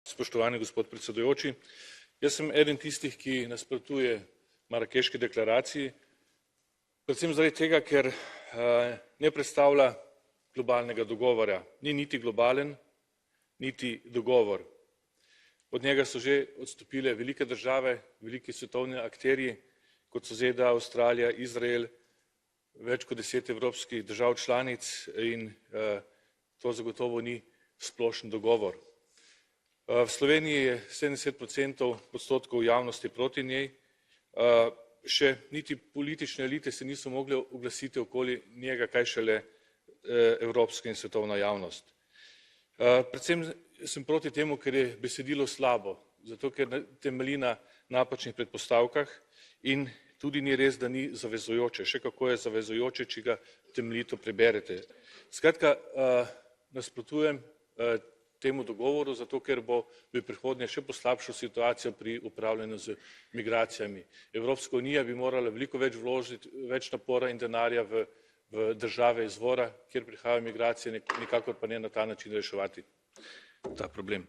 Spoštovani gospod predsedujoči, jaz sem eden tistih, ki nasprotuje Marakeški deklaraciji, predvsem zaradi tega, ker ne predstavlja globalnega dogovora, ni niti globalen, niti dogovor. Od njega so že odstopile velike države, veliki svetovni akterji, kot so ZDA, Avstralija, Izrael, več kot 10 evropskih držav članic in to zagotovo ni splošen dogovor. V Sloveniji je 70% javnosti proti njej, še niti politične elite se niso mogle oglasiti okoli njega, kaj šele evropska in svetovna javnost. Predvsem sem proti temu, ker je besedilo slabo, zato ker temelji na napačnih predpostavkah in tudi ni res, da ni zavezujoče, še kako je zavezujoče, če ga temeljito preberete. Skratka, nasprotujem temu dogovoru, zato ker bo v prihodnje še poslabšal situacijo pri upravljanju z migracijami. Evropska unija bi morala veliko več vložiti, več napora in denarja v države izvora, kjer prihajajo migracije, nikakor pa ne na ta način reševati ta problem.